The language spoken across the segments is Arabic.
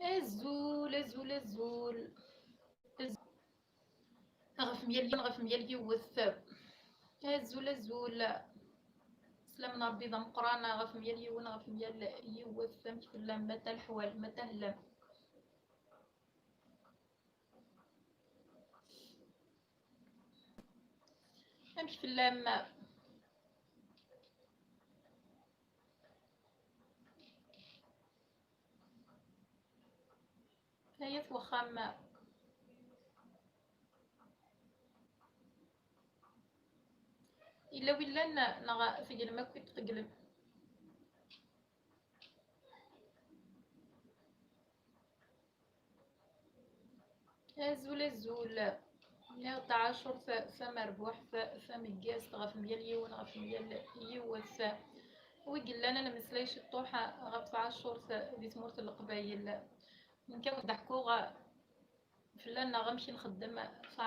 الزول الزول الزول غف ميال غف ميال يوث الزول الزول سلام ربي ذا مقرانا غف ميال يون غف ميال يوث مثل متى الحوال متى هلا امشي في اللام هيا وخام إلا ولا نغا في ما كنت تقلب الزول الزول يا تعاشر فمربوح فمقاس غف ميال يون غف ميال يوث وقال لنا المسلايش الطوحة غف عاشور ذي تمورت القبايل نكون ضحكوغا فلان غنمشي نخدم في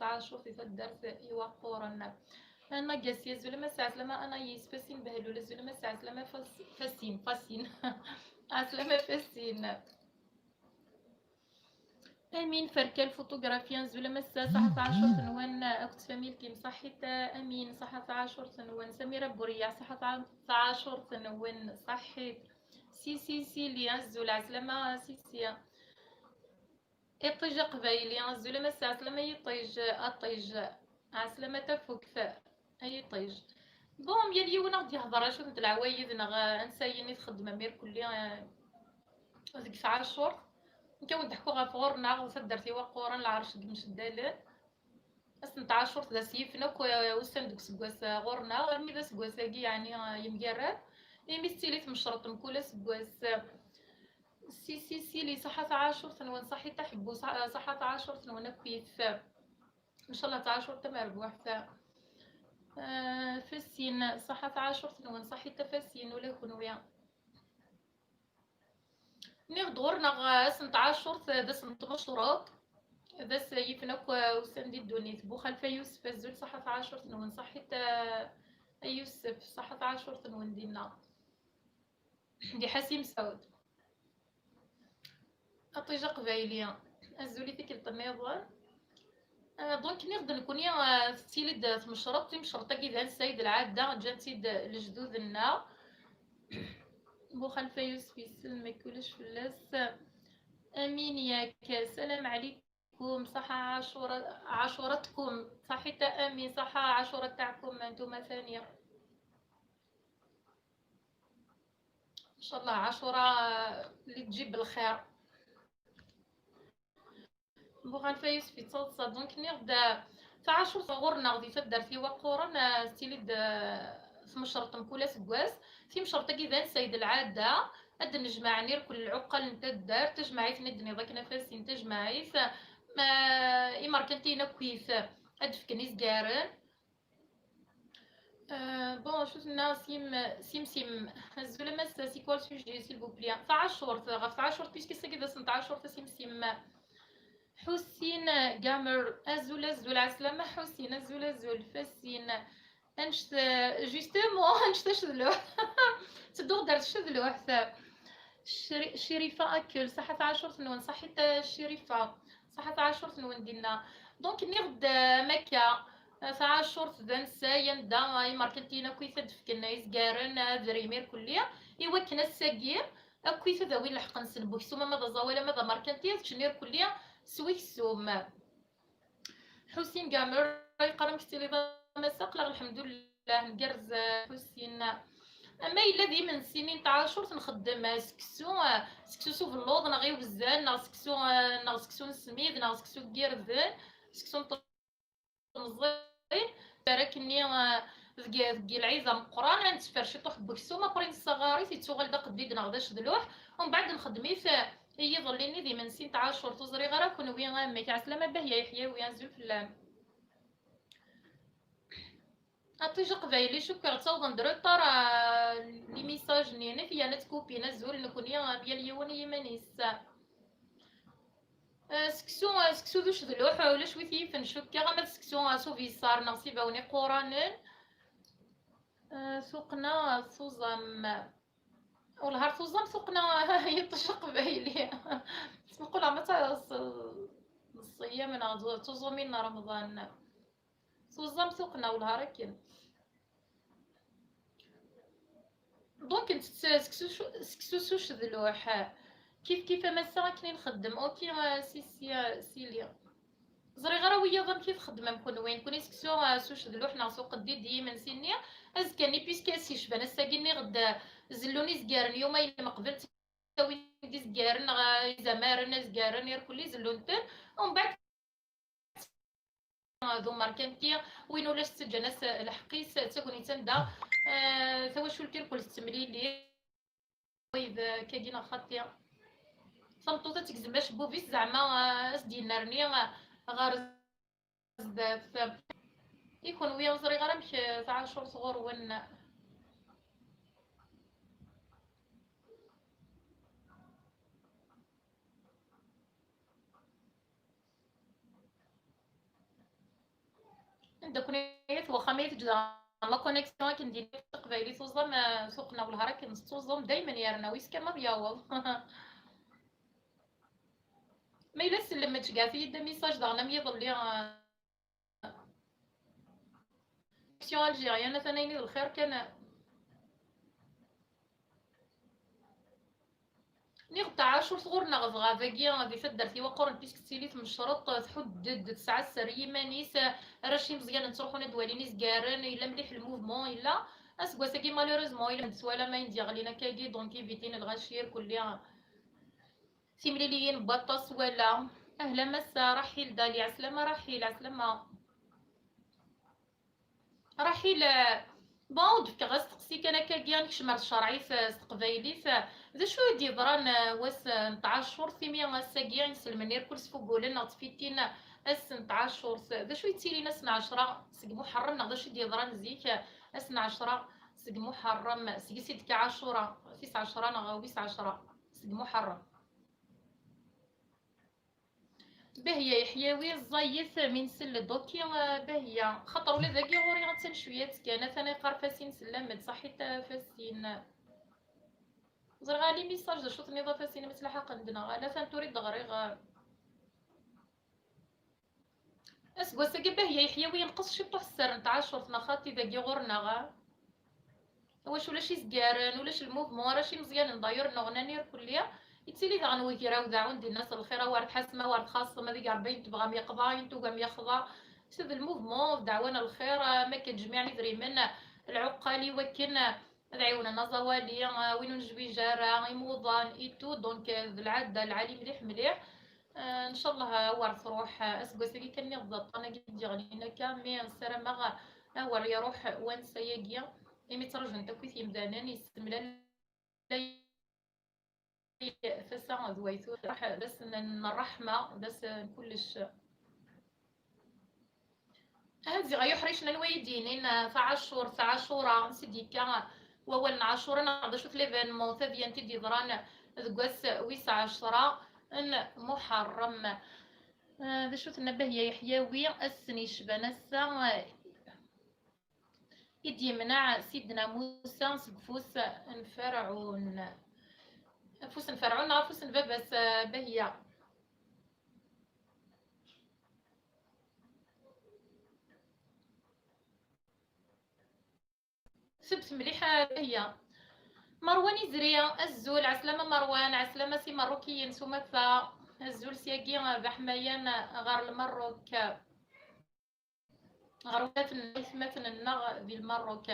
عاشور في الدرس يوقورنا انا قاسيه زلمه ساعه لما انا يسفسين بهلول زلمه ساعه لما فاسين عسلامة فاسين امين فركال فوتوغرافيا زلمه صحة 10 سنوان اخت فاميلتي مصحت امين صحة 10 سنوان سميره بوريا صحة 10 سنوان صحيت سي لي الزول عسلامة سي يطيج قبايلي الزلمة عسلامة يطيج أطيج عسلامة تفوكث يطيج بون يا اليوم غادي يهضر شوف نت العوايد نغ نسايني تخدم مير كلي ديك ساعة الشهور نكون نضحكو غا فغورنا وسدرتي وقورا العرش مش الدالان بس نتاع الشهور ذا سيفنا وسام دوك سكواس غورنا غير مي ذا سكواساكي يعني يمقرر يمي ستيليت مشرط مكولا سكواس سي لي صحة 10 سنوات صحي تحبو صحة 10 سنوات كويس ان شاء الله 10 تمربوح فالسين صحة 10 سنوات صحي تفاسين ولا كنويا نغدور نغ سنت 10 ذا سنت مشروط ذا سيفنك وسندي الدوني بو خلفه يوسف الزول صحة 10 سنوات صحي يوسف صحة 10 سنوات دينا دي حسيم سعود أطيجة قبايلية الزولي فيك الطميضة دونك نقدر نكون يا ستيلد تمشرط مشرطة كذا السيد العادة جات سيد الجدود النا بو خلفة يوسف يسلم ميكولش فلاس امين ياك السلام عليكم صحة عاشورتكم صحيت امين صحة عاشورة تاعكم انتم ثانية ان شاء الله عاشورة اللي تجيب الخير بوغان فايس في تصوص دونك نغدا فعاشور صغورنا غادي تدار في وقورا ستيليد في مشرط مكولا سكواس في مشرطة كذا سيد العادة اد نجمع نير كل العقل نتا دار تجمعي في ندني ضاك نفاسي تجمعي ما إماركنتينا كويس اد فكني زكارن بون شوفنا سيم الزلمة سي كوال سوجي سيل بو بلي فعاشور غف عاشور بيسكي سكي سنت عاشور سيم حسين قامر الزول عسلامة حسين الزول فاسين انشت جوستومون انشت شذلوح تدوغ دارت شذلوح شريفة اكل صحة 10 سنوان صحيت الشريفة صحة 10 سنوان دينا دونك نغد مكة ساعة شورت ذا نسايا دا ماركنتينا كويثة دفكنا يزقارن دريمير كلية يوكنا الساقير كويثة ذا وين لحق نسلبو كسوما ماذا زاولا ماذا ماركنتيا تشنير كلية سويكسوم حسين قامر يقرم كتير مساق الحمد لله نقرز حسين اما الا ذي من سنين تاع شهور نخدم سكسو في اللوض نغيو بزاف نغ سكسو نسميد نغ سكسو كيرزان سكسو مزيان تراكني ذكي العيزه مقران نتفرشي طوح بكسومه برين الصغاري تيتوغل داق ديد نغداش دلوح ومن بعد نخدميت هي ظليني ذي من سين تاع شهور تزري غير كون وين غامي تاع سلامه باهيه يحيى ويا نزول في اللام أطيج قبايلي شكرا تصوضن درطر لي ميساج نينا فيا نتكوبي نزول نكون يا بيال يوني يمانيس سكسو دوش دلوح ولا شويتي فنشك غامد سكسو سوفي صار نصيبه وني قرانن سوقنا صوزم والهار صوزم سوقنا يطش قبايلي هي من تزومين رمضان توزم سوقنا والهركن. دونك انت سكسوش ذلوح كيف مسا كني نخدم اوكي سيليا زري غير ويا ظن كيف خدمه نكون وين كوني سكسو سوش ذلوح ناقصو قدي دي من سينيا ازكاني بيسكا سيش بان الساكيني غدا زلوني زكارن يوم ما قبلت وين دي زكارن زمارن زكارن ير كل زلونتن ومن بعد ذو ماركنتي وين ولاش تسجناس الحقيس تكوني تندا ثوا شو الكير كل تمليلي وإذا كاينه خاطيه صمتوطه تكزماش بوفيس زعما اسدي نارني غار بزاف يكون ويا صغير غير مش تاع شهور صغور ون عندك نيت واخا ما يتجا لا كونيكسيون كندير قبايلي توزم سوقنا والهرا كنستوزم دائما يارنا ويس كما بياوض ما الا سلمت كاع في يد ميساج داغنا ميضل لي كسيون الجيريان ثاني الخير كان نيغ عاشور صغور نغفغا فاكيا غادي فدرتي وقرن بيسك تسيليت من الشرط تحدد تسعة سري مانيس راشي مزيان نتروحو ندواليني زكارن الا مليح الموفمون الا اسكواساكي مالوريزمون الا متسوالا ما يندي غلينا كاكي دونك ايفيتين الغاشير كلها سيمليليين بطاس ولا اهلا مسا رحيل دالي عسلامة رحيل عسلامة رحيل بون دفك غاستقسيك انا كاكيا نكشمر الشرعي قبايلي ذا شو يدي ضران واس نتاع شهور ثيميا غاساكيا نسلمني كل سفوقولنا طفيتين اس نتاع شهور ذا شو يتيري ناس 10 سق محرم نغدا شو يدي ضران زيك اس 10 سق محرم سق سيدك عاشوراء فيس 10 نغويس 10 سق محرم باهية يحيوي الزايث من سل دوكي باهية خاطر ولا ذاكي غوري غتسن شوية كان ثاني قار فاسين سلامت صحيت فاسين زر غالي ميساج شوط نضا فاسين متلحق عندنا غالا ثان تريد غري اسكواساكي باهية يحيوي ينقص شي طوح السر نتاع شرطنا خاطي ذاكي غورنا واش ولاش يزكارن ولاش الموفمون راشي مزيان نداير نغنانير كليا يتسيلي ذا غنوي راو ذا عندي الناس الخير وارد حاسمه وارد خاصه ما ذيك 40 تبغى ميقضى ينتو قام يخضى سيد الموفمون دعوانا الخير ما كتجمعني دري من العقالي وكن دعيونا زوالي وين نجوي جارة يموضان ايتو دونك العادة العالي مليح مليح ان شاء الله وارد تروح اسكوسكي كان يضبط انا قد غنينا كامي السلامة هو يروح وين سياقيا إمي ترجع أنت كويس يمدانان يستملا فسا ذويتو راح بس الرحمة بس كلش هذي غيحريش الوالدين فعاشور فعاشورا سيديكا وأول عاشورا نقدر شوف ليفينمون ثدي أنت دي ضران ذقوس ويس 10 إن محرم ذا شوف النبه يحيوي السني شبانسا إذ يمنع سيدنا موسى سقفوس نفرعون فوس نفرعون عفوس نبابس بهيا سبت مليحة بهيا مروان يزري الزول عسلامة مروان عسلامة سي مروكيين سومثا الزول سياقي بحمايان غار المروك غروات مثلا النغ ذي المروك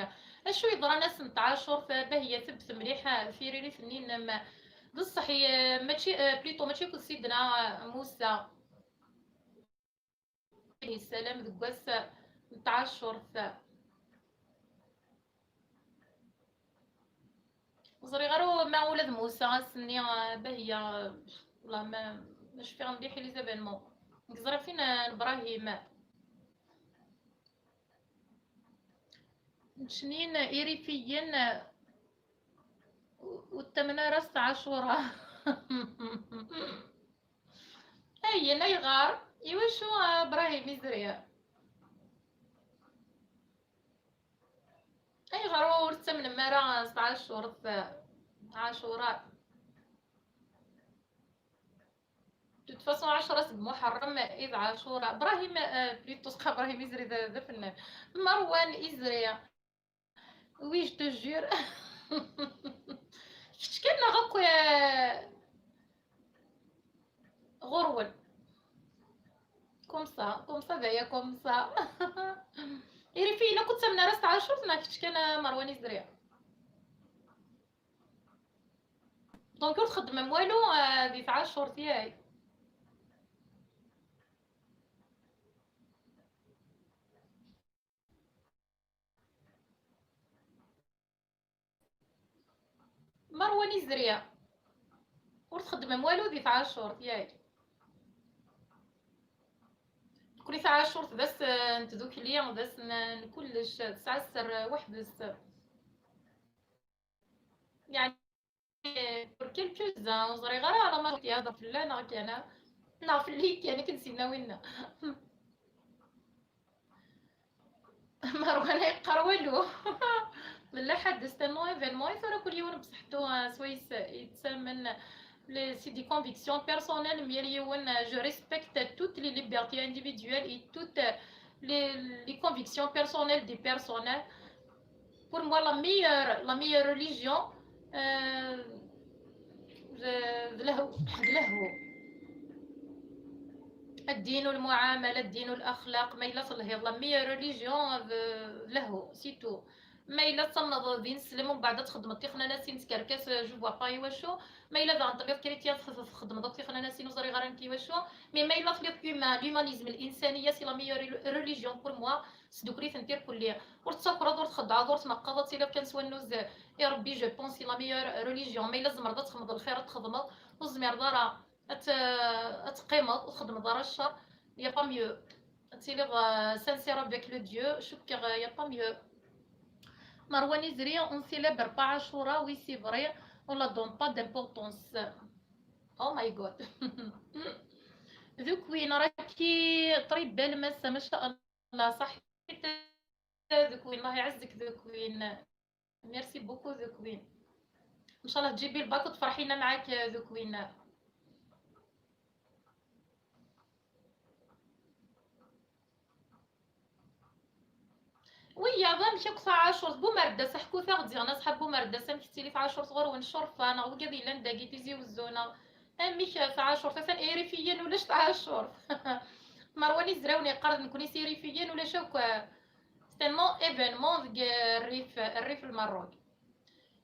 اشو يضرى ناس نتعاشر فبهية ثبت مليحة في ريلي ثنين ما بصح ماشي بليطو ماشي كل سيدنا موسى عليه السلام ذكواس نتعاشر زري غير مع ولاد موسى سني باهية والله ما مش في مليح لي زابالمون زري فين ابراهيم شنين إيريفيين والتمنى راس عاشوراء أي نيغار يوشو إبراهيم يزريا أي غرور تمن راس عاشوراء توت فاصون 10 محرم إذ عاشوراء إبراهيم بليتو سقى إبراهيم إزري ذا فنان مروان إزري وي جو تو جور فاش كان غاكو غرول كوم سا دايا كوم سا إيري فينا كنت من راس عاشور فاش كان مروان إزري دونك تخدم والو ذي 10 تاعي مروان إزري تخدم والو ذي 10 تاعي كل ساعة شرط بس نتذوك اليوم بس كلش تسعسر وحدس يعني بور كيلكو زري غير على ما هذا فلان كان نعرف اللي كان كنسينا وين مروان يقرا والو لا حد استنو ايفينمون يصير كل يوم بصحتو سويس يتسمن c'est des convictions personnelles mais je respecte toutes les libertés individuelles et toutes les convictions personnelles des personnes pour moi la meilleure religion له الدين والمعامله الدين والاخلاق ما الا صلى لا ميور ريليجيون له سيتو ما الا تصنض دين سلم ومن بعد تخدم تيخنا ناسين تكركس جو فوا با واشو ما الا ذا نطلق كريتيا تخدم دوك تيخنا ناسين وزري غير انت واشو مي ما الا في لومانيزم الانسانيه سي لا ميور ريليجيون بور موا سدوكري تنتير كليه ورتصفر دور تخدع دور تنقض سيلا كان سوانوز يا ربي جو بونسي لا ميور ريليجيون ما الا زمرضه تخمض الخير تخدم وزمير دارا تقيمض وتخدم دار الشر يا با ميو تيليغ سانسير افيك لو ديو شوف يا با ميو مروان إزري اون سيليبر با عاشوراء وي سي فري اون لا دون با دامبورطونس او ماي جود ذوك وين راكي طريب بالمسا ما شاء الله صح ذوك وين الله يعزك ذوك وين ميرسي بوكو ذوك وين ان شاء الله تجيبي الباك وتفرحينا معاك ذوك وين وي هذا ماشي كسا 10 بومردس حكو ثاغدي انا صحاب بومردس مشتي في 10 صغر ونشرف انا وقاضي لندا كيتيزي وزونا امي في 10 ثان ايري فيا ولا 10 مرواني زراوني قرض نكوني سيري فيا ولا شوك ستيمون ايفينمون الريف المروك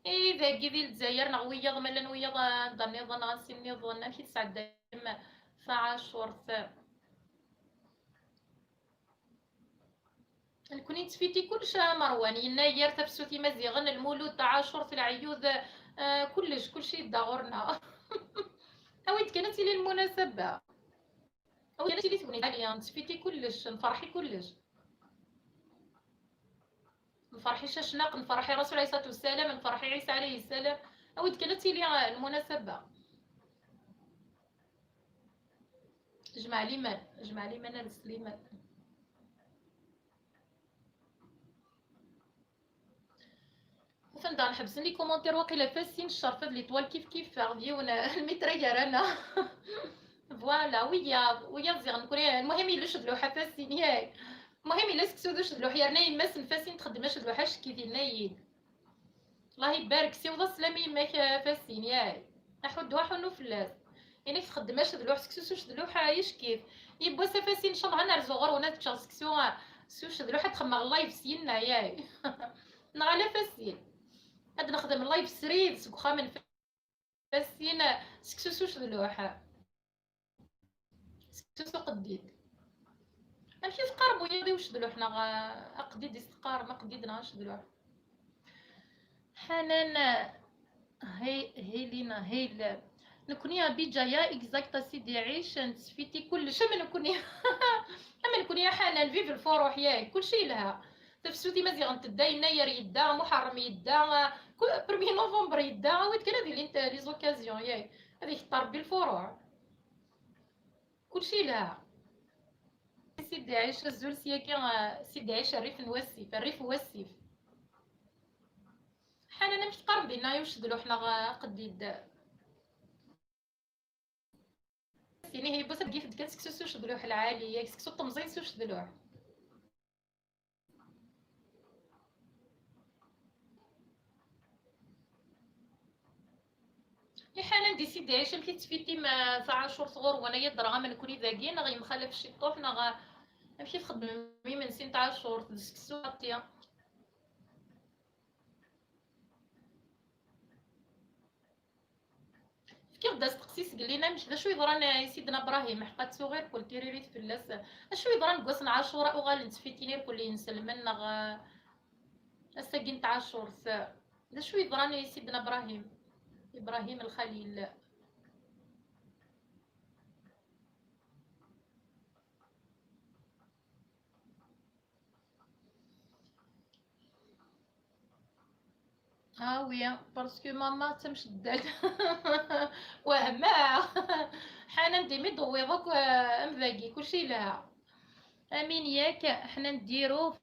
اذا كيدي الجزائر نغويض مالا نويض ضني ظن غنسيني ظن ماشي تسعد دايما في 10 نكوني تفيتي كلش مروان يناير تفسوتي مزيغن المولود تاع عاشور العيوذ كلش كلشي داغورنا اويت كانت لي المناسبه او كانت لي تبني عليا تفيتي كلش نفرحي كلش نفرحي شاشناق نفرحي رسول عليه الصلاه والسلام نفرحي عيسى عليه السلام اويت كانت لي المناسبه جمع لي من السليمان فندا نحبس لي كومونتير واقيلا فاسين الشرفه لي طوال كيف غاديونا المتريال انا فوالا ويا زيغ نكوني المهم الا شد لوحه فاسين ياك المهم الا سكسو شد لوحه يرناين ماس فاسين تخدم شد لوحه شكيتي نايين الله يبارك سيوضا سلامي ماك فاسين ياك نحود واحد فلاس يعني تخدم شد لوحه سكسو شد لوحه يشكيف يبوا سفاسين ان شاء الله نرزو غير ونات سكسو شد لوحه تخمغ اللايف سينا ياك نغالا فاسين هاد نخدم اللايف سريد سكوخا من فاسين سكسوسو شد لوحه سكسوسو قديد نمشي سقار بويا وشد لوحنا اقديد استقار ما قديدنا نشد لوحه حنان هيلينا هيل نكوني بجايا اكزاكتا سيدي عيش نسفيتي كل شيء من نكوني اما نكوني حنان في الفروح ياك كل شيء لها تفسوتي مزيغ تدا يناير يدا محرم يدا برمي نوفمبر يدا ويت كان هذه انت لي زوكازيون ياك هذيك تربي الفروع كلشي لها سيدي عيش الزول سياكي سيدي عيش الريف واسيف حنا مش تقرب بينا يوشدلو حنا قديد كني هي بس كيف كان سكسو شدلوح العالي سكسو طمزين سو شدلوح حالا ديسيدي عيش مكي تفيتي ما ساعة شهور صغور وانا يدرا من كوني ذاكين غي مخلف شي طوح غا نمشي نخدم من سين تاع شهور تسكسو عطيا كيف داز تقسيس قال لنا مش ذا شو يضران سيدنا ابراهيم حقات صغير كل تيريريت فلاس اشو يضران قوسنا عاشوراء وغال نتفيتينير كل نسلمن غا الساقين تاع عاشور ذا شو يضران سيدنا ابراهيم الخليل وي باسكو ماما تمشدد وهما حنا نديمي دويضك مذاقي كلشي لها امين ياك حنا نديرو في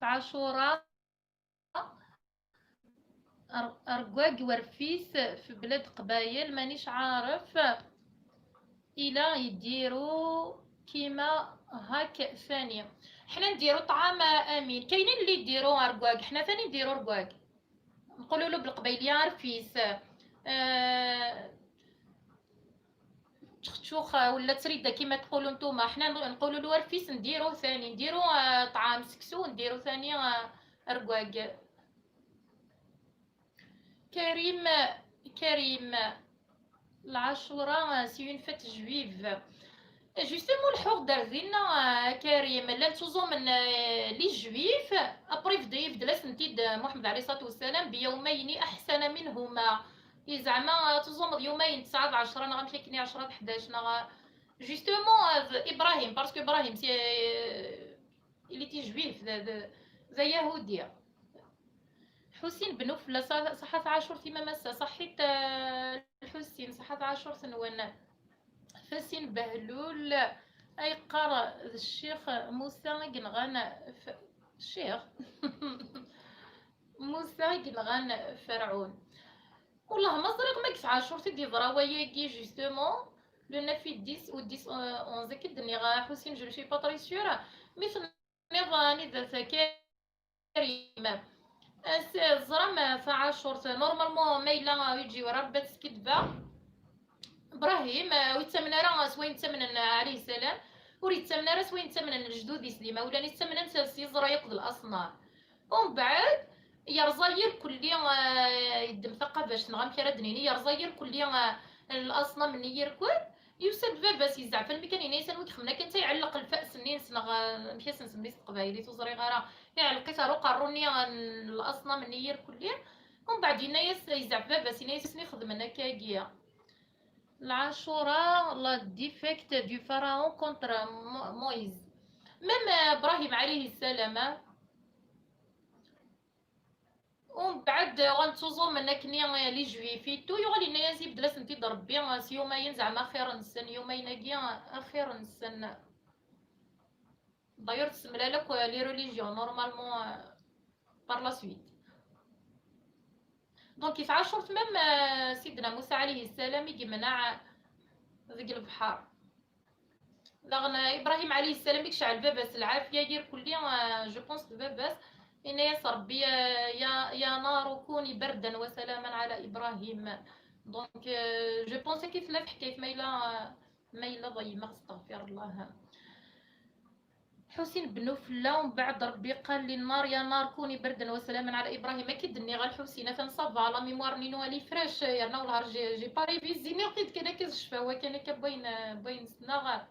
عاشوراء رقاق ورفيس في بلاد قبايل مانيش عارف الى يديرو كيما هاك ثانية حنا نديرو طعام امين كاينين اللي يديرو رقاق حنا ثاني نديرو رقاق نقولوا له بالقبيليه رفيس تشخشوخ ولا تريده كيما تقولوا نتوما حنا نقولوا له رفيس نديرو ثاني نديرو طعام سكسو نديرو ثاني رقاق كريم العاشوراء سي اون فيت جويف جوستومون الحوغ دارزينا كريم لا نتوزو من لي جويف ابري يبدا سنتيد محمد عليه الصلاه والسلام بيومين احسن منهما زعما تزوم يومين 9 10 نغا مشي كني 10 11 نغا جوستومون ابراهيم باسكو ابراهيم سي اللي تي جويف زي يهوديه حسين بن فلا صحة عاشور فيما مسا صحيت الحسين صحة عاشور سنوان فسين بهلول اي قرا الشيخ موسى قنغان الشيخ موسى قنغان فرعون والله مصدر ما كيف عاشور تدي ضراوية كي جوستومون لو 9 10 و 10 11 كدني غا حسين جو شي با طري سيور مثل نظاني ذا كريمه زرام في عاشور نورمالمون ميلا يجي ورا بس كدبه ابراهيم ويتمنى راه سوين يتمنى عليه السلام وريتمنى راه سوين يتمنى الجدود سليمه ولا يتمنى سيزرا يقضي الاصنام ومن بعد يرزاير كلي يدم ثقافه باش نغام كرا دنيني يرزاير كلي الاصنام اللي يركض يوسد باباس يزعف المكان ينسان ويخمنا كنت يعلق الفاس نينس نغا مشيس نسميس قبايلي توزري غير يعلق تارو قروني الاصنام اللي يركض ومن بعد ينايس يزعف باباس ينايس يخدم انا كاكيا العاشوراء لا ديفيكت دو فراون كونتر مويز ميم ابراهيم عليه السلام ومن بعد غنتوزو من كني لي جويفيتو يغلي ناس يبدل سنتي ضربي يومين زعما خير نسن يومين كيا خير نسن داير تسملا لك لي ريليجيون نورمالمون بار لا سويت دونك كيف عاشورت ميم سيدنا موسى عليه السلام يمنع ذيك البحر لغنا ابراهيم عليه السلام يكشع الباباس العافيه يدير كلي جو بونس الباباس ان يا ربي يا نار كوني بردا وسلاما على ابراهيم دونك جو بونس كيف لا حكايه ميلا ضيمه استغفر الله حسين بن فلا ومن بعد ربي قال لي النار يا نار كوني بردا وسلاما على ابراهيم اكيد اني غا الحسينه تنصب على ميموار نينو لي فريش يرنا والهار جي باري فيزيني لقيت كان كشفا وكان بين سنه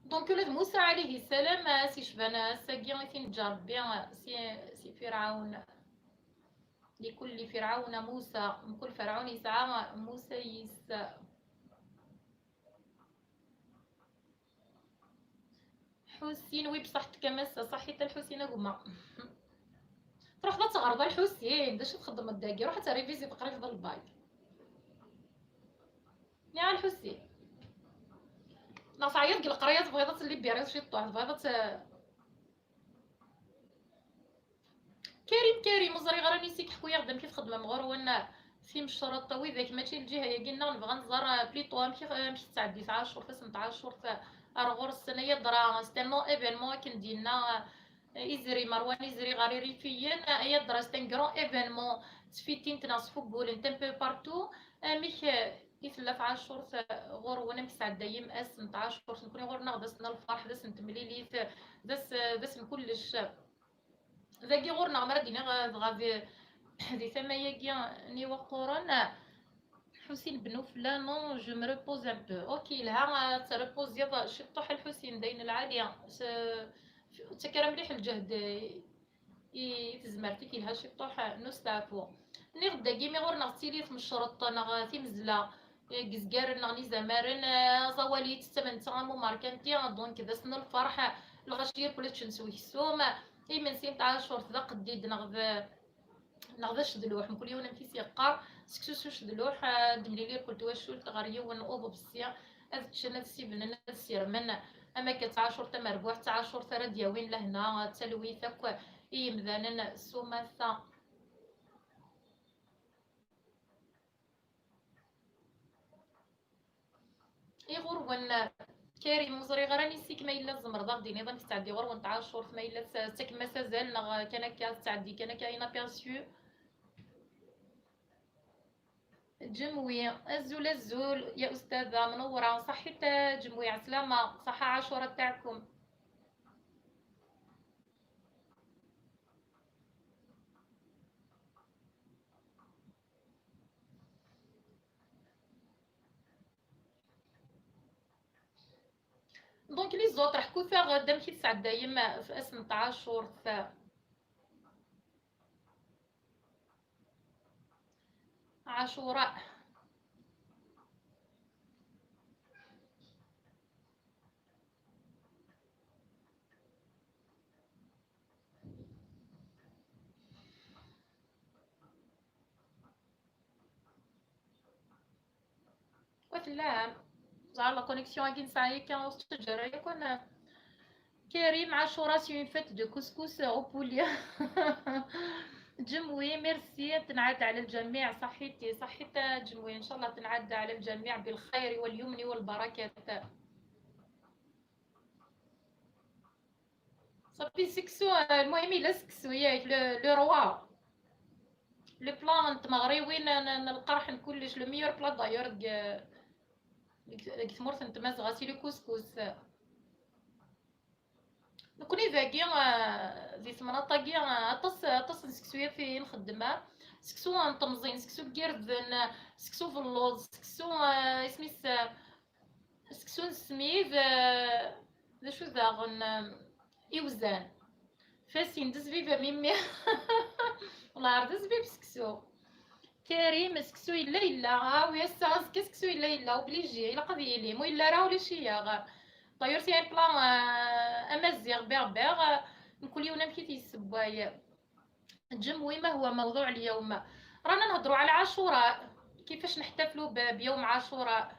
دونك ولاد موسى عليه السلام سي شبان ساقي فين جرب بيان سي فرعون لكل فرعون موسى كل فرعون يسعى موسى يسعى حسين وي بصحتك كمس صحيت الحسين قما تروح لا تغرض الحسين باش تخدم الداكي روح تريفيزي تقرا في الباك يا الحسين ناس عيط القرايه بغيضات اللي بيريض شي طوح بغيضات كريم وزري غير نيسيك حكويا غدا كيف خدمه مغور وانا في مشروط وذاك ماشي الجهه يا قلنا نبغى نزار بليطو مشي تعدي 9 شهور 17 شهور رغور السنه يدرا ستانو ايفينمون كندينا يزري مروان يزري غاري ريفيين يدرا ستان كرون ايفينمون تفيتين تناس فوتبول انت بو بارتو ميك يتلا في 10 شهور غور وانا مسعد دايم اس 18 شهور نكون غور نغدس الفرح داس نتمليليت داس كلش ذاكي غور نغمر دينا غادي هذه ثما ياكي ني وقورن حسين بنو فلان نو جو مي ريبوز ان بو اوكي لها تريبوز يضا شي طوح الحسين داين العاليه تكرم مليح الجهد يتزمرتي كي لها شي طوح نستعفو ني غدا كيمي غور نغتيليت من الشرط نغ تيمزلا كزكار نغني زمارن زواليت تمن تغامو ماركانتي دونك ذا سن الفرح الغشير كلش نسوي السوم اي من سين تاع شهور ذا قديد نغذاش دلوح نقول يوم نمشي سيقار سكسوش دلوح دمليلي قلت واش غاريه ونوض بالسيا اذتشنا السيبن السير من اما كتاع شهور تما ربوح تاع شهور ثرا دياوين لهنا تلويثك اي مذانا السوماثا اي غرون كريم مزري غراني سيك ما الا الزمرضه ديني ظن تعدي غور وانت 10 شهور ما الا تك ما سازال كان تعدي كان كاينه بيرسيو جموي الزول الزول يا استاذه منوره صحيت جموي عسلامه صحه عاشوره تاعكم دونك لي زوط راح كون فيها غدا مشي 9 دايم في 18 شهور في عاشوراء وفلام زعما لا كونيكسيون كي نساعي كان استجر يكون كريم عاشوراء سي اون فيت دو كوسكوس او بوليا جموي ميرسي تنعاد على الجميع صحيتي صحيت جموي ان شاء الله تنعاد على الجميع بالخير واليمن والبركات صافي سكسو المهم الا سكسو ياك لو روا لو بلان تمغريوين القرح كلش لو ميور بلا دايور كثمورت نتمازغ سي لو كوسكوس نكوني ذاكي ذي ثمنطا كي اطس سكسويا في الخدمه سكسو نطمزين سكسو كيردن سكسو في اللوز سكسو اسميس سكسو سميث ذا شو ذاغن يوزان فاسين دز فيفا ميمي والله عرض بيب سكسو كريم سكسو الا ويا ساس كسكسو الا وبليجي الا قضيه لي مو الا راه ولا شي غا طيور سي ان بلان امازيغ بيغ نقول يوم نمشي تيسبايا الجموي ما هو موضوع اليوم رانا نهضروا على عاشوراء كيفاش نحتفلوا بيوم عاشوراء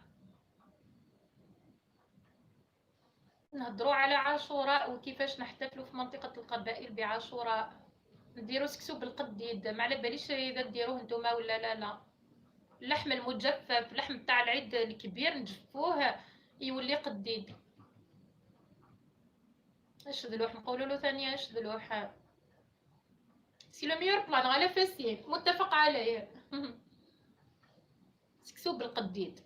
نهضروا على عاشوراء وكيفاش نحتفلوا في منطقة القبائل بعاشوراء نديرو سكسو بالقديد ما على باليش اذا ديروه نتوما ولا لا اللحم المجفف اللحم تاع العيد الكبير نجفوه يولي قديد اش ذلوح نقولوا له ثانيه اش ذلوح سي لو ميور بلان على فاسي متفق عليه سكسو بالقديد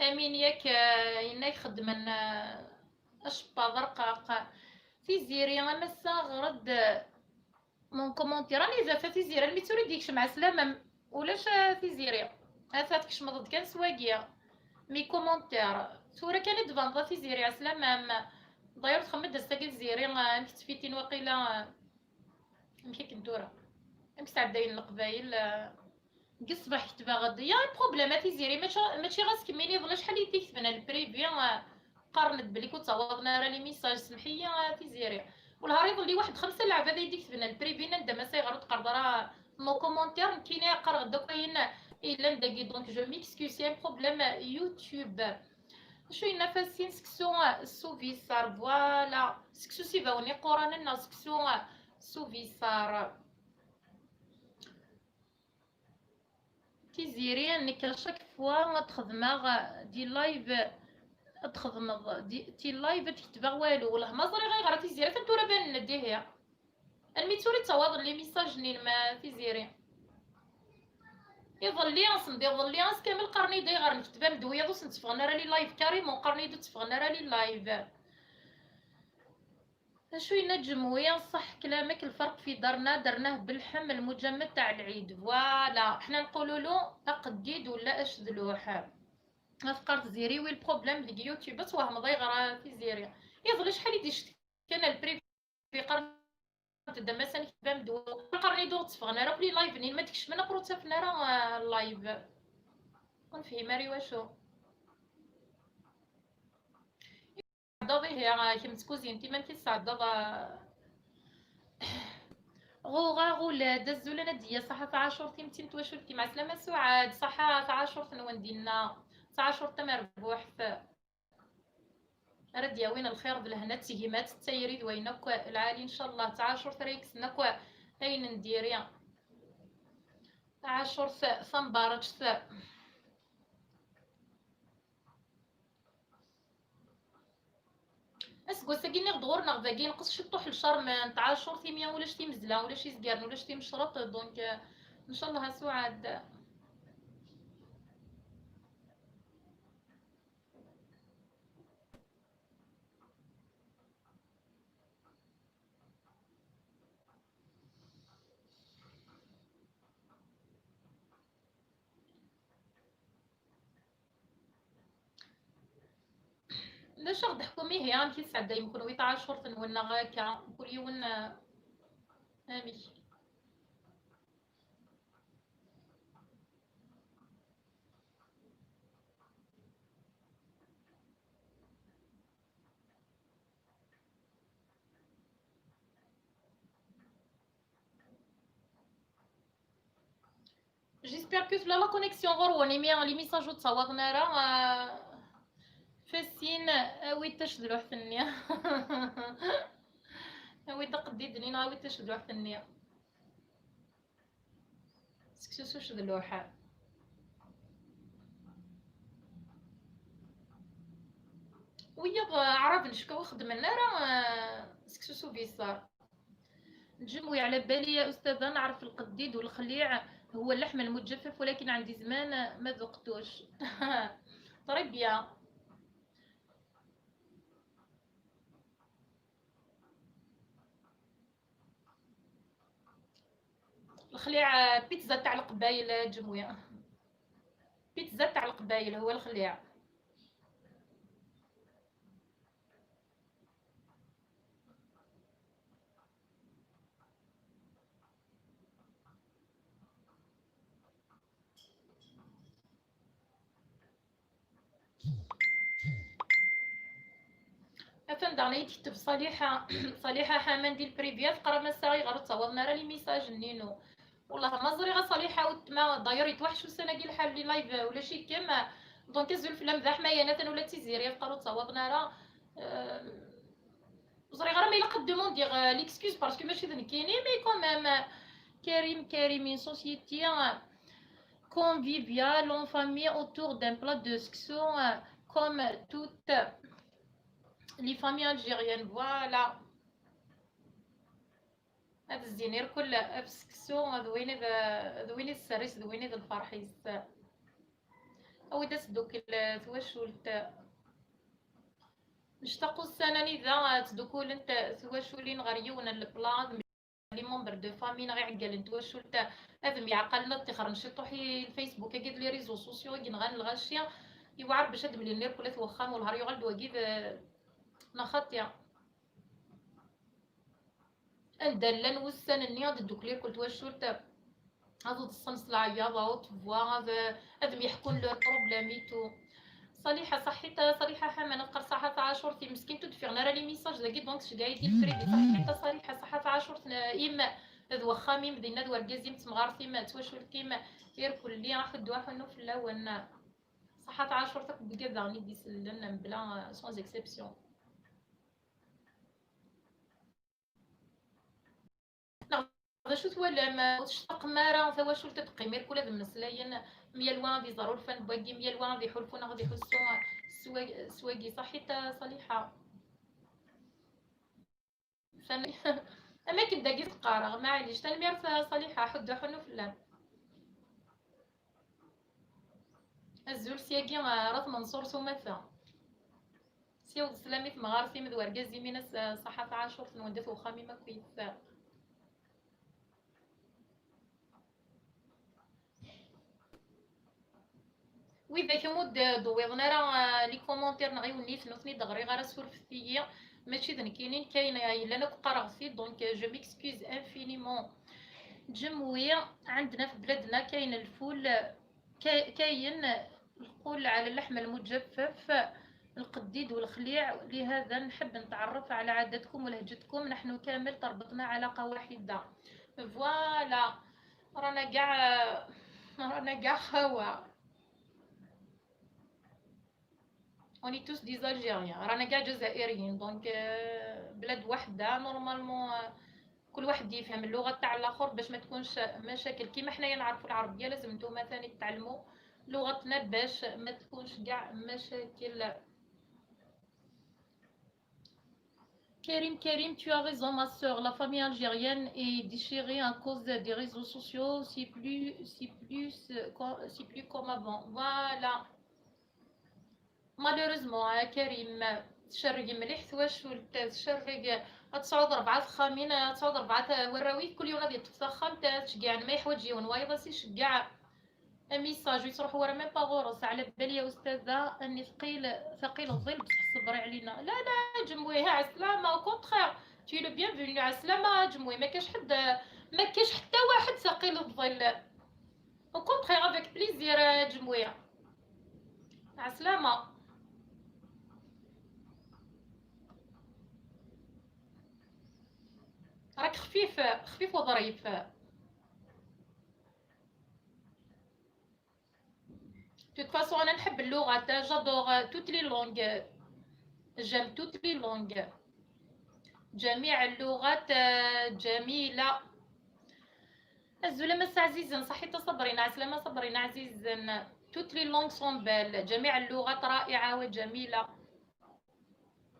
امين ياك يناك خدمن اشبا ضرقاق في زيري مسا غرد مون كومونتي راني زافا في زيري الميتوري ديكش مع سلامه ولاش في زيري اثاتكش مضد كان سواقيه مي كومونتير صورة كانت دفان في زيري عسلامه ضيرت خمد دستاكي زيري مكت فيتين وقيله مكي كنتورا مكت عداين القبايل قص باح تباغد يا بروبليم في زيري ماشي غاس كميني ظل شحال يتكتبنا البريفي قارنت بلي كنت صوضنا راه لي ميساج سمحيه في زيري والنهار يظل لي واحد 5 لعب هذا يكتبنا البريفي ندا ما سايغ تقرض راه نو كومونتير كاين قرا غدا كاين الا نداكي دونك جو ميكسكيو سي ان بروبليم يوتيوب شو ينافسين سكسو سوفيسار فوالا سكسو سيفاوني قراننا سكسو سوفيسار تيزيري انك شاك فوا تخدمها دي لايف تخدم تي لايف تكتبا والو والله ما زري غير تيزيري تنتورا بان نديها الميتوري تواضع لي ميساج نين ما تيزيري يظل لي اصلا يظل لي اصلا كامل قرني دي غير نكتبها مدويه دوس نتفغنا راه لي لايف كاريمون قرني دو تفغنا راه لي لايف شو ينجموا صح كلامك الفرق في دارنا درناه باللحم المجمد تاع العيد فوالا حنا نقولوا له اقديد ولا اشد لوح فقرت زيري وي البروبليم ديك يوتيوب توهم ضيغرا في زيري يظل شحال يديش كان البري في قرن تدا مثلا كبام دو قرني دو تفغنا راه كلي لايف نين ما تكش منا برو تفنا راه اللايف نفهم ماري واشو ضاضي هي كيما تكوزي انت ما انت سعد غوغا غول دزو لنا ديا صحة عاشور تيمتين تواشرتي مع سلامة سعاد صحة عاشور ثنوان ديالنا عاشور تم ربوح رديا وين الخير بالهنا تيهيمات التيريد وينك العالي ان شاء الله عاشور تريكس نكو اين نديريا عاشور ثمبارج اسكو ساكين غدور نغداكي نقص شي طوح الشرم نتاع عاشور تيميا ولا شتي مزلا ولا شي زكارن ولا شتي مشرط دونك ان شاء الله سعاد لا شغد حكومي هي انتي سعد يمكن ويطا عاشور تنونا غاكا كل يوم امي جيسبر كو لا كونيكسيون غرواني لي ميساج تصاوغنا راه فاسين وي تشدلو حتى وي تقديدني وي تشدلو حتى سكسوسو شدلو حال ويا عرف نشكو خدمنا راه سكسوسو بيصار نجموي على بالي يا استاذه نعرف القديد والخليع هو اللحم المجفف ولكن عندي زمان ما ذقتوش طريب بيان الخليع بيتزا تاع القبايل جمويه بيتزا تاع القبايل هو الخليع دعني تكتب صالحه صالحه حمان ديال البريفيات قرا ما ساغي غير تصاوبنا راه لي ميساج نينو والله ما زري غا صالحه وتما داير يتوحشوا السنه ديال الحال لي لايف ولا شي كيما دونك كزول في الفلام ذا حمايه ولا تيزيري يبقاو تصاوبنا راه زري غير ما يلقى دومونديغ ليكسكوز باسكو ماشي ذنكيني مي كومام كريم une société conviviale en famille autour d'un plat de sksou comme toutes les familles algériennes voilà هذا الزينير كل ابسكسو ذويني السريس ذويني ذا الفرحيس او داس دوك ثواشولت نشتاقو السنة ذا تدوكول انت ثواشولين غريون البلاد لي ممبر دو فامي غير عقل تواشولت هذا يعقلنا تخرج نشطوحي الفيسبوك كيد لي ريزو سوسيو ينغان الغاشيه يوعر باش هاد مليونير كلات وخام والهار يغلد وكيد نخاطيا اندلن وسن النياض الدوكلير كنت واشورت هذا الصنص العياض او تفوا هذا يحكون له بروبليميتو صالحه صحيته صالحه حما نقر صحه عاشور في مسكين تدفعنا راه لي ميساج ذاك دونك شقاي يدير فريدي صحيته صالحه صحه عاشور اما ذ وخامي مدينا ذو ورقازيم تمغارتي ما تواشور كيما غير كل اللي راح الدواء حنو في الاول صحة عاشورتك بكذا غني يسلن بلا سون اكسبسيون. شو تولا ما تشتاق مارا فوا شو تبقي مير كل هذا المسلاين ميال وان دي ضرور فان باقي ميال وان دي حلفونا غادي يحسوا سواقي صحيت صالحة فن اما كدا كي تقارغ معليش تنمير صالحة حد حنو فلان الزول سياقي راه منصور سومثا سيو سلامي في مغارسي مدوار كازي ميناس صحة عاشور تنودت وخامي ما كويس. وإذا كمود دويضنا راه لي كومونتير نغيوني ثنوثني دغري غير سولفتي ماشي ذن كاينين الا انا قراغسي دونك جو ميكسكوز انفينيمون. جموي عندنا في بلادنا كاين الفول، كاين الفول على اللحم المجفف القديد والخليع، لهذا نحب نتعرف على عاداتكم ولهجتكم، نحن كامل تربطنا علاقة واحدة. فوالا رانا كاع خوا، اوني توس دي زالجيريان، رانا كاع جزائريين دونك بلاد وحده نورمالمون كل واحد يفهم اللغه تاع الاخر باش ما تكونش مشاكل. كيما حنايا نعرفوا العربيه لازم نتوما ثاني تتعلموا لغتنا باش ما تكونش كاع مشاكل. Karim, tu as raison, ma soeur. La famille algérienne est déchirée à cause des réseaux sociaux. C'est plus comme avant. Voilà. مالوريزمون كريم تشرقي مليح ثواش تشرق تصعود 4 خامين، تصعود 4 وراويك كل يوم غادي تفخم تشكاع ما يحوجيون وايضا يشكاع ميساج يصرح ورا ميم با غورس على بالي يا استاذه اني ثقيل الظل بصح صبري علينا. لا لا جموي ها عسلامه او كونتخير تي لو بيان فيني عسلامه جموي ما كاش حد ما كاش حتى واحد ثقيل الظل او كونتخير افيك بليزير جموي عسلامه. راك خفيف خفيف وظريف. توت فاسون انا نحب اللغات جادور توت لي لونغ، جيم توت لي لونغ، جميع اللغات جميلة. الزلمة عزيزا صحيت صبرين عسلامة صبرين عزيزا توت لي لونغ سون بال، جميع اللغات رائعة وجميلة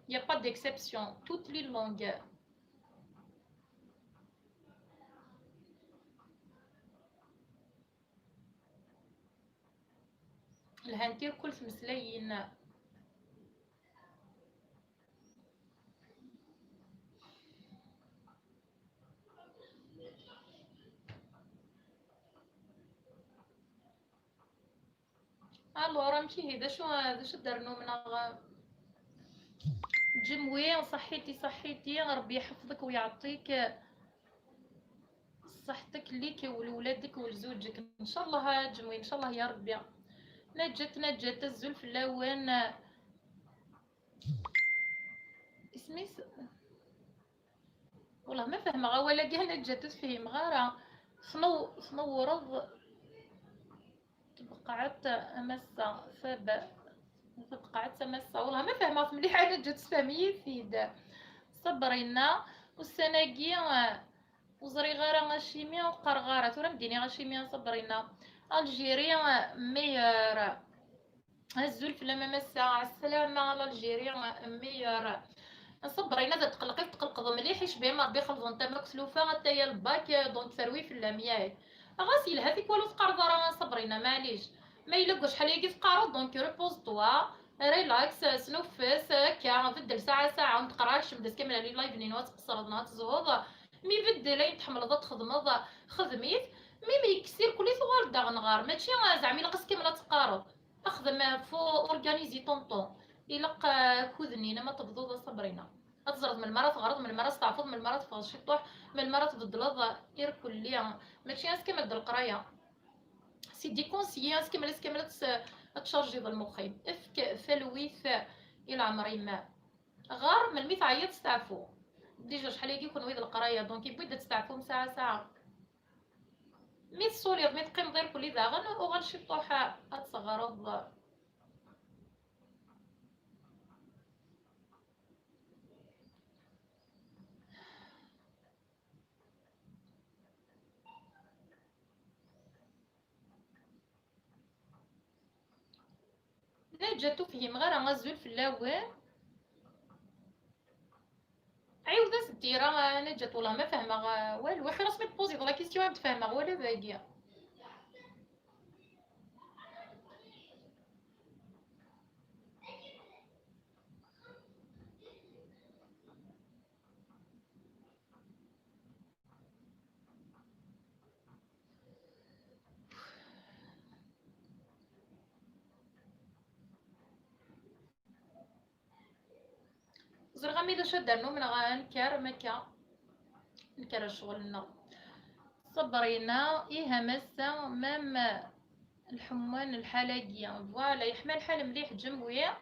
يا با ديكسيبسيون توت لي لونغ. الهانتير كل مسلايين. الو ماشي هدا شو درنو من جموي صحيتي ربي يحفظك ويعطيك صحتك ليك ولولادك ولزوجك ان شاء الله جموي ان شاء الله يا ربي. نجت الزلف اللوان اسمي والله ما فاهمه ولا كاع نجت تفهم غارة صنورض تبقعت امسا فاب تبقعت امسا والله ما فاهمه مليحه نجت تفهمي فيد صبرينا والسناقي وزري غارة غاشيميا وقرغارة تورا مديني غاشيميا صبرينا الجيريا ميور الزلف لما مسا السلامة على الجيريا ميور صبرينا دا تقلقض مليح يشبه ما ربي خلصو نتا مكسلوفة حتى هي الباك دونك تروي في اللامياك غاسيل هذيك والو تقارض راه صبرينا معليش ما يلقوا شحال يجي تقارض دونك ريبوز توا ريلاكس سنوفس هكا بدل ساعة ونتقراكش بدات كامل لي لايف نين وتقصر نهار تزهوض مي بدل اين تحمل تخدمض خدميت مي يكسير كل ثوار دا غنغار ماشي زعما الا قص كامل تقارض اخدم فو اورغانيزي طونطون يلق كوذنينا ما تبضوض صبرينا تزرد من المرة تغرض من المرة تستعفض من المرة تفغش طوح من المرة تبدلض غير كليا ماشي اسكمل د القرايه سي دي كونسيي اسكمل تشارجي المخيم افك فلويث الى عمري ما غار من الميت عيط تستعفو ديجا شحال يجي يكون ويد القرايه دونك يبدا تستعفو ساعه ميت سولير ميت قيم غير كل داغن وغنشي طوحه تصغرض جاتو فيهم غير غزول في اللاوين. عيود ستي راه انا جات والله ما فاهمه والو، خير رسمي تبوزي لا كيستيون تفهمها ولا باقيه. زرغامي دا شدرنو من غنكر مكا نكر شغلنا صبرينا إيه مسا مام الحمان الحلاقية فوالا يحمل الحال مليح جنبويا.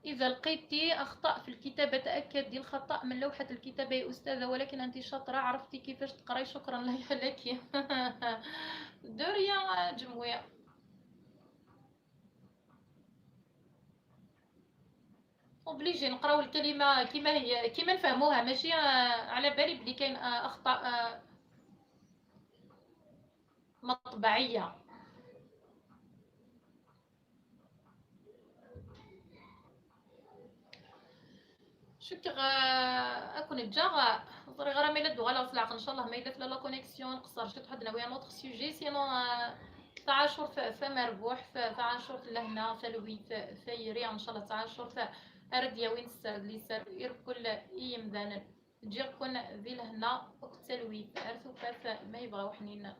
إذا لقيتي أخطاء في الكتابة تأكدي الخطأ من لوحة الكتابة يا أستاذة، ولكن أنت شاطرة عرفتي كيفاش تقراي، شكرا لك. دوريا جنبويا. اوبليجي نقراو الكلمة كيما هي كيما نفهموها، ماشي على بالي بلي كاين أخطاء مطبعية. شكرا اكون جا صري غير ميلا دوغا لا العقل ان شاء الله ما يدات لا كونيكسيون قصر شي تحدنا ويا نوتر سوجي سينو تعاشر في مربوح في تعاشر لهنا فلوي في يري ان شاء الله تعاشر في ارديا وين اللي سر كل يمدان تجي كون ذي لهنا وقت تلوي ارثو ما يبغاو حنين